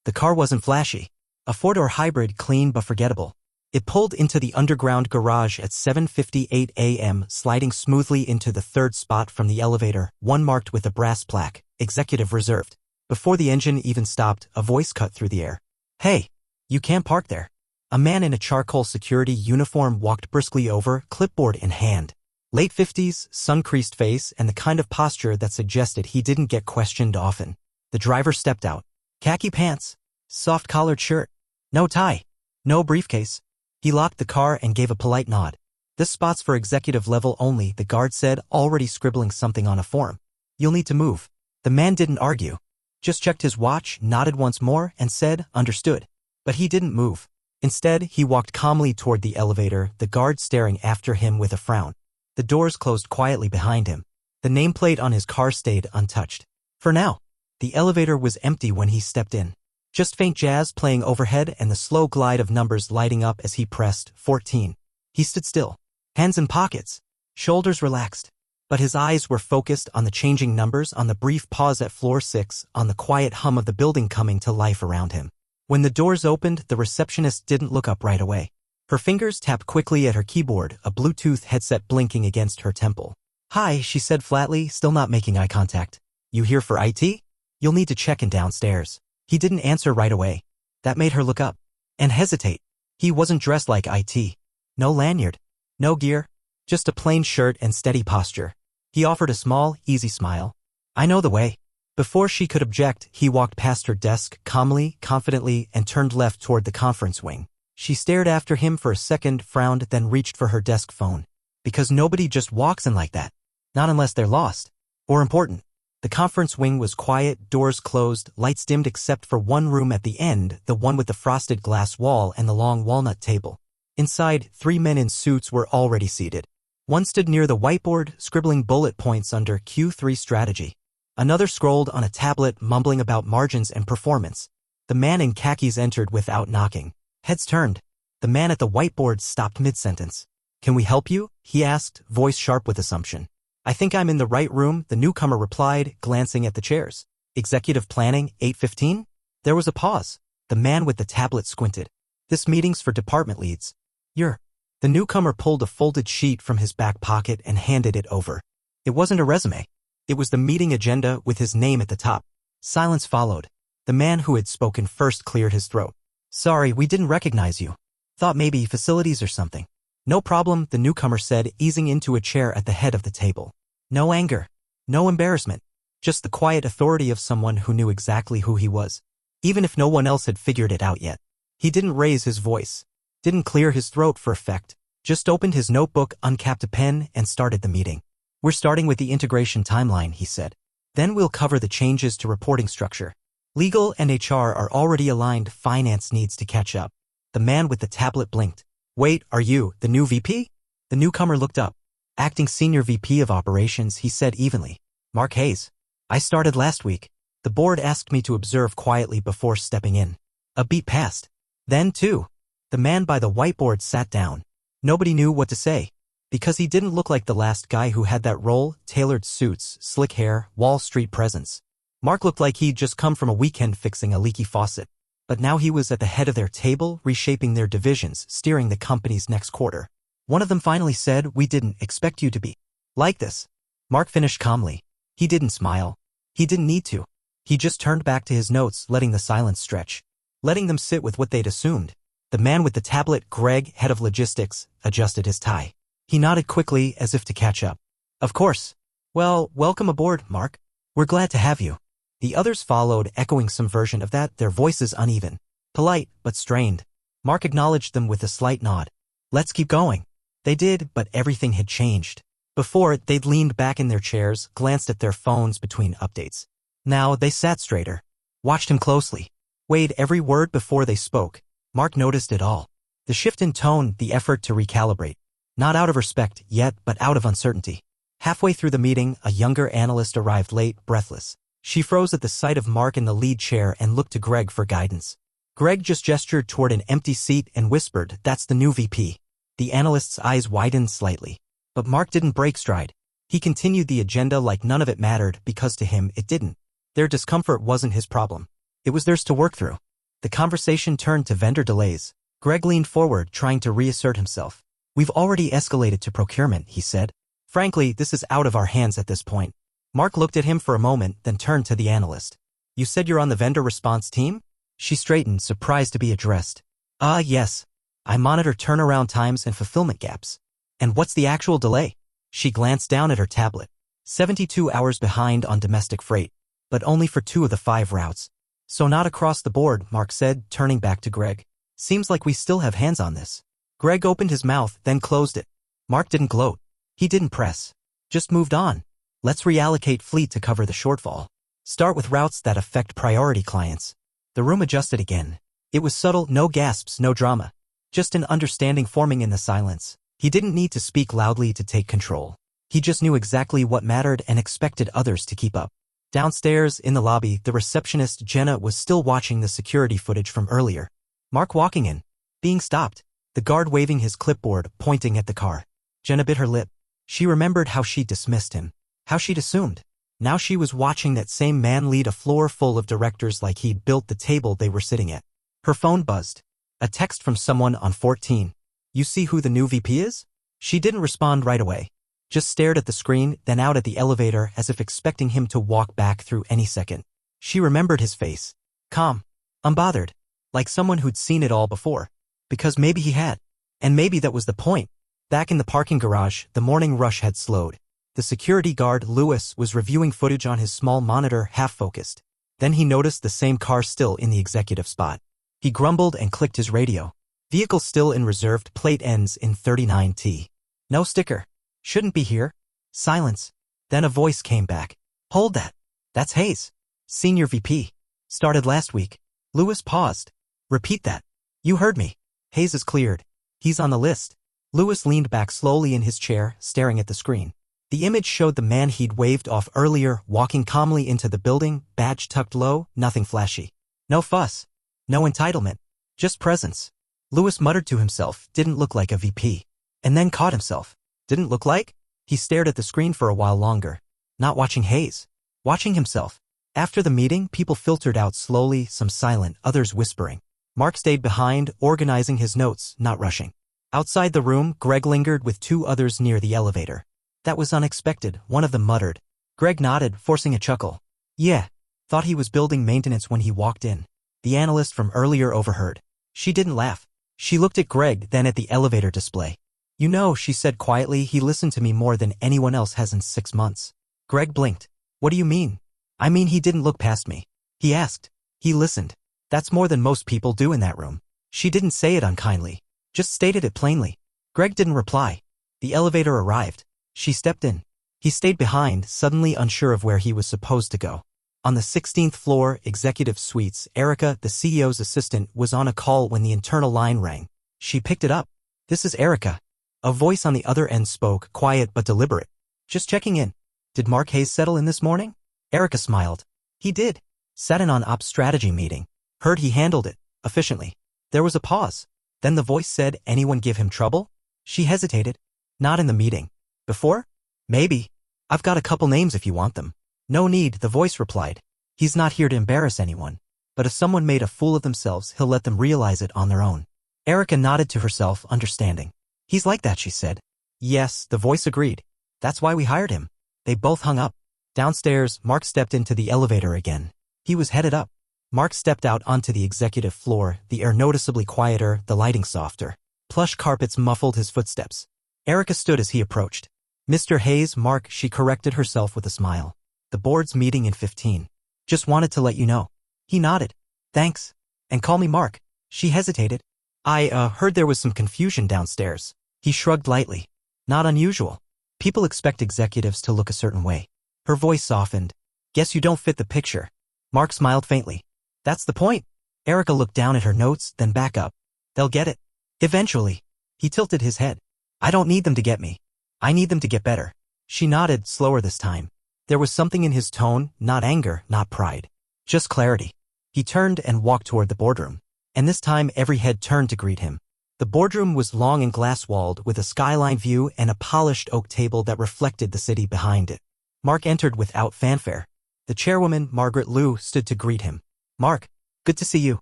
The car wasn't flashy. A four-door hybrid, clean but forgettable. It pulled into the underground garage at 7:58 a.m., sliding smoothly into the third spot from the elevator, one marked with a brass plaque, Executive Reserved. Before the engine even stopped, a voice cut through the air. "Hey, you can't park there." A man in a charcoal security uniform walked briskly over, clipboard in hand. Late 50s, sun-creased face, and the kind of posture that suggested he didn't get questioned often. The driver stepped out. Khaki pants, soft collared shirt, no tie, no briefcase. He locked the car and gave a polite nod. "This spot's for executive level only," the guard said, already scribbling something on a form. "You'll need to move." The man didn't argue. Just checked his watch, nodded once more, and said, "Understood." But he didn't move. Instead, he walked calmly toward the elevator, the guard staring after him with a frown. The doors closed quietly behind him. The nameplate on his car stayed untouched. For now. The elevator was empty when he stepped in. Just faint jazz playing overhead and the slow glide of numbers lighting up as he pressed 14. He stood still, hands in pockets, shoulders relaxed. But his eyes were focused on the changing numbers, on the brief pause at floor 6, on the quiet hum of the building coming to life around him. When the doors opened, the receptionist didn't look up right away. Her fingers tapped quickly at her keyboard, a Bluetooth headset blinking against her temple. "Hi," she said flatly, still not making eye contact. "You here for IT? You'll need to check in downstairs." He didn't answer right away. That made her look up and hesitate. He wasn't dressed like IT. No lanyard, no gear, just a plain shirt and steady posture. He offered a small, easy smile. "I know the way." Before she could object, he walked past her desk, calmly, confidently, and turned left toward the conference wing. She stared after him for a second, frowned, then reached for her desk phone. Because nobody just walks in like that. Not unless they're lost. Or important. The conference wing was quiet, doors closed, lights dimmed except for one room at the end, the one with the frosted glass wall and the long walnut table. Inside, 3 men in suits were already seated. One stood near the whiteboard, scribbling bullet points under Q3 strategy. Another scrolled on a tablet, mumbling about margins and performance. The man in khakis entered without knocking. Heads turned. The man at the whiteboard stopped mid-sentence. "Can we help you?" he asked, voice sharp with assumption. "I think I'm in the right room," the newcomer replied, glancing at the chairs. "Executive planning, 8:15? There was a pause. The man with the tablet squinted. "This meeting's for department leads." "You're..." The newcomer pulled a folded sheet from his back pocket and handed it over. It wasn't a resume. It was the meeting agenda with his name at the top. Silence followed. The man who had spoken first cleared his throat. "Sorry, we didn't recognize you. Thought maybe facilities or something." "No problem," the newcomer said, easing into a chair at the head of the table. No anger. No embarrassment. Just the quiet authority of someone who knew exactly who he was. Even if no one else had figured it out yet. He didn't raise his voice. Didn't clear his throat for effect. Just opened his notebook, uncapped a pen, and started the meeting. "We're starting with the integration timeline," he said. "Then we'll cover the changes to reporting structure. Legal and HR are already aligned, finance needs to catch up." The man with the tablet blinked. "Wait, are you the new VP?" The newcomer looked up. "Acting Senior VP of Operations," he said evenly. "Mark Hayes. I started last week. The board asked me to observe quietly before stepping in." A beat passed. Then, too. The man by the whiteboard sat down. Nobody knew what to say. Because he didn't look like the last guy who had that role, tailored suits, slick hair, Wall Street presence. Mark looked like he'd just come from a weekend fixing a leaky faucet. But now he was at the head of their table, reshaping their divisions, steering the company's next quarter. One of them finally said, "We didn't expect you to be like this." Mark finished calmly. He didn't smile. He didn't need to. He just turned back to his notes, letting the silence stretch. Letting them sit with what they'd assumed. The man with the tablet, Greg, head of logistics, adjusted his tie. He nodded quickly as if to catch up. "Of course. Well, welcome aboard, Mark. We're glad to have you." The others followed, echoing some version of that, their voices uneven. Polite, but strained. Mark acknowledged them with a slight nod. "Let's keep going." They did, but everything had changed. Before, they'd leaned back in their chairs, glanced at their phones between updates. Now, they sat straighter. Watched him closely. Weighed every word before they spoke. Mark noticed it all. The shift in tone, the effort to recalibrate. Not out of respect yet, but out of uncertainty. Halfway through the meeting, a younger analyst arrived late, breathless. She froze at the sight of Mark in the lead chair and looked to Greg for guidance. Greg just gestured toward an empty seat and whispered, "That's the new VP." The analyst's eyes widened slightly. But Mark didn't break stride. He continued the agenda like none of it mattered, because to him it didn't. Their discomfort wasn't his problem. It was theirs to work through. The conversation turned to vendor delays. Greg leaned forward, trying to reassert himself. We've already escalated to procurement, he said. Frankly, this is out of our hands at this point. Mark looked at him for a moment, then turned to the analyst. You said you're on the vendor response team? She straightened, surprised to be addressed. Yes. I monitor turnaround times and fulfillment gaps. And what's the actual delay? She glanced down at her tablet. 72 hours behind on domestic freight, but only for 2 of the 5 routes. So not across the board, Mark said, turning back to Greg. Seems like we still have hands on this. Greg opened his mouth, then closed it. Mark didn't gloat. He didn't press. Just moved on. Let's reallocate fleet to cover the shortfall. Start with routes that affect priority clients. The room adjusted again. It was subtle, no gasps, no drama. Just an understanding forming in the silence. He didn't need to speak loudly to take control. He just knew exactly what mattered and expected others to keep up. Downstairs, in the lobby, the receptionist, Jenna, was still watching the security footage from earlier. Mark walking in. Being stopped. The guard waving his clipboard, pointing at the car. Jenna bit her lip. She remembered how she'd dismissed him. How she'd assumed. Now she was watching that same man lead a floor full of directors like he'd built the table they were sitting at. Her phone buzzed. A text from someone on 14. You see who the new VP is? She didn't respond right away. Just stared at the screen, then out at the elevator as if expecting him to walk back through any second. She remembered his face. Calm. Unbothered. Like someone who'd seen it all before. Because maybe he had. And maybe that was the point. Back in the parking garage, the morning rush had slowed. The security guard, Lewis, was reviewing footage on his small monitor, half-focused. Then he noticed the same car still in the executive spot. He grumbled and clicked his radio. Vehicle still in reserved, plate ends in 39T. No sticker. Shouldn't be here. Silence. Then a voice came back. Hold that. That's Hayes. Senior VP. Started last week. Lewis paused. Repeat that. You heard me. Hayes is cleared. He's on the list. Lewis leaned back slowly in his chair, staring at the screen. The image showed the man he'd waved off earlier, walking calmly into the building, badge tucked low, nothing flashy. No fuss. No entitlement. Just presence. Lewis muttered to himself, didn't look like a VP. And then caught himself. Didn't look like? He stared at the screen for a while longer. Not watching Hayes. Watching himself. After the meeting, people filtered out slowly, some silent, others whispering. Mark stayed behind, organizing his notes, not rushing. Outside the room, Greg lingered with 2 others near the elevator. That was unexpected, one of them muttered. Greg nodded, forcing a chuckle. Yeah. Thought he was building maintenance when he walked in. The analyst from earlier overheard. She didn't laugh. She looked at Greg, then at the elevator display. You know, she said quietly, he listened to me more than anyone else has in 6 months. Greg blinked. What do you mean? I mean he didn't look past me. He asked. He listened. That's more than most people do in that room. She didn't say it unkindly. Just stated it plainly. Greg didn't reply. The elevator arrived. She stepped in. He stayed behind, suddenly unsure of where he was supposed to go. On the 16th floor, executive suites, Erica, the CEO's assistant, was on a call when the internal line rang. She picked it up. This is Erica. A voice on the other end spoke, quiet but deliberate. Just checking in. Did Mark Hayes settle in this morning? Erica smiled. He did. Sat in on ops strategy meeting. Heard he handled it, efficiently. There was a pause. Then the voice said, anyone give him trouble? She hesitated. Not in the meeting. Before? Maybe. I've got a couple names if you want them. No need, the voice replied. He's not here to embarrass anyone. But if someone made a fool of themselves, he'll let them realize it on their own. Erica nodded to herself, understanding. He's like that, she said. Yes, the voice agreed. That's why we hired him. They both hung up. Downstairs, Mark stepped into the elevator again. He was headed up. Mark stepped out onto the executive floor, the air noticeably quieter, the lighting softer. Plush carpets muffled his footsteps. Erica stood as he approached. Mr. Hayes, Mark, she corrected herself with a smile. The board's meeting in 15. Just wanted to let you know. He nodded. Thanks. And call me Mark. She hesitated. I heard there was some confusion downstairs. He shrugged lightly. Not unusual. People expect executives to look a certain way. Her voice softened. Guess you don't fit the picture. Mark smiled faintly. That's the point. Erica looked down at her notes, then back up. They'll get it. Eventually. He tilted his head. I don't need them to get me. I need them to get better. She nodded, slower this time. There was something in his tone, not anger, not pride. Just clarity. He turned and walked toward the boardroom. And this time every head turned to greet him. The boardroom was long and glass-walled, with a skyline view and a polished oak table that reflected the city behind it. Mark entered without fanfare. The chairwoman, Margaret Liu, stood to greet him. Mark, good to see you.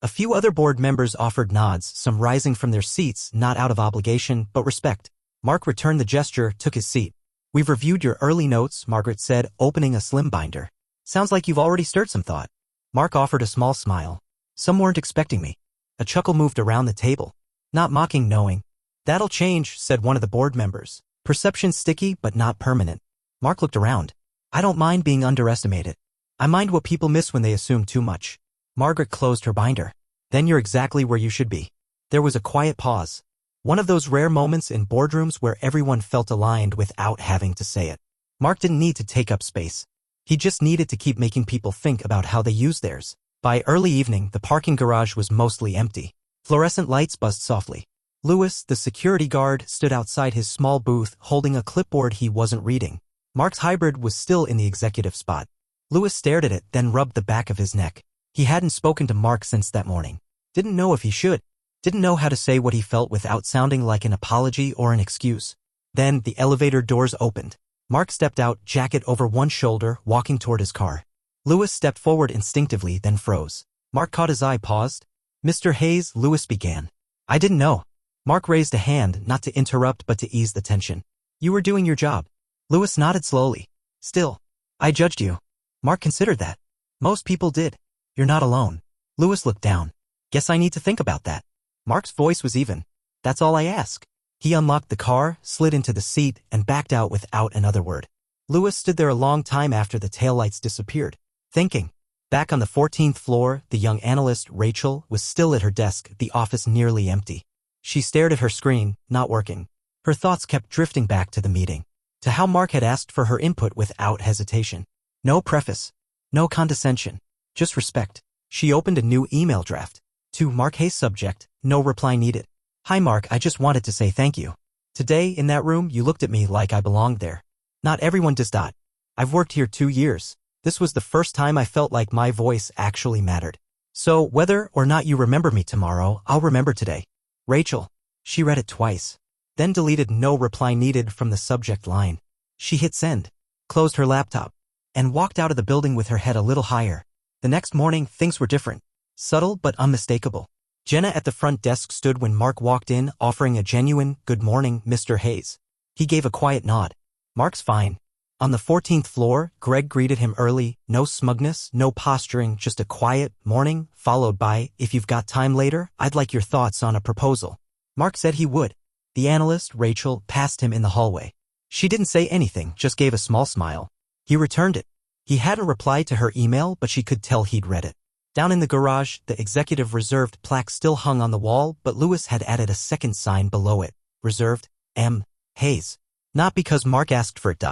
A few other board members offered nods, some rising from their seats, not out of obligation, but respect. Mark returned the gesture, took his seat. "We've reviewed your early notes," Margaret said, opening a slim binder. "Sounds like you've already stirred some thought." Mark offered a small smile. "Some weren't expecting me." A chuckle moved around the table. "Not mocking, knowing." "That'll change," said one of the board members. "Perception sticky, but not permanent." Mark looked around. "I don't mind being underestimated. I mind what people miss when they assume too much." Margaret closed her binder. "Then you're exactly where you should be." There was a quiet pause. One of those rare moments in boardrooms where everyone felt aligned without having to say it. Mark didn't need to take up space. He just needed to keep making people think about how they use theirs. By early evening, the parking garage was mostly empty. Fluorescent lights buzzed softly. Lewis, the security guard, stood outside his small booth holding a clipboard he wasn't reading. Mark's hybrid was still in the executive spot. Lewis stared at it, then rubbed the back of his neck. He hadn't spoken to Mark since that morning. Didn't know if he should. Didn't know how to say what he felt without sounding like an apology or an excuse. Then, the elevator doors opened. Mark stepped out, jacket over one shoulder, walking toward his car. Lewis stepped forward instinctively, then froze. Mark caught his eye, paused. "Mr. Hayes," Lewis began. "I didn't know." Mark raised a hand, not to interrupt but to ease the tension. "You were doing your job." Lewis nodded slowly. "Still, I judged you." Mark considered that. "Most people did. You're not alone." Lewis looked down. "Guess I need to think about that." Mark's voice was even. "That's all I ask." He unlocked the car, slid into the seat, and backed out without another word. Lewis stood there a long time after the taillights disappeared, thinking. Back on the 14th floor, the young analyst, Rachel, was still at her desk, the office nearly empty. She stared at her screen, not working. Her thoughts kept drifting back to the meeting, to how Mark had asked for her input without hesitation. No preface, no condescension, just respect. She opened a new email draft. To Mark Hayes, subject, no reply needed. "Hi Mark, I just wanted to say thank you. Today, in that room, you looked at me like I belonged there. Not everyone does that. I've worked here 2 years. This was the first time I felt like my voice actually mattered. So, whether or not you remember me tomorrow, I'll remember today. Rachel." She read it twice, then deleted "no reply needed" from the subject line. She hit send, closed her laptop, and walked out of the building with her head a little higher. The next morning, things were different. Subtle but unmistakable. Jenna at the front desk stood when Mark walked in, offering a genuine, "Good morning, Mr. Hayes." He gave a quiet nod. "Mark's fine." On the 14th floor, Greg greeted him early, no smugness, no posturing, just a quiet morning, followed by, "If you've got time later, I'd like your thoughts on a proposal." Mark said he would. The analyst, Rachel, passed him in the hallway. She didn't say anything, just gave a small smile. He returned it. He hadn't replied to her email, but she could tell he'd read it. Down in the garage, the executive reserved plaque still hung on the wall, but Lewis had added a second sign below it. Reserved, M. Hayes. Not because Mark asked for it,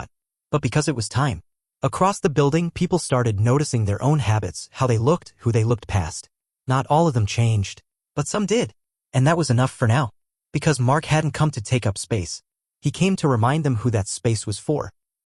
but because it was time. Across the building, people started noticing their own habits, how they looked, who they looked past. Not all of them changed, but some did. And that was enough for now. Because Mark hadn't come to take up space. He came to remind them who that space was for.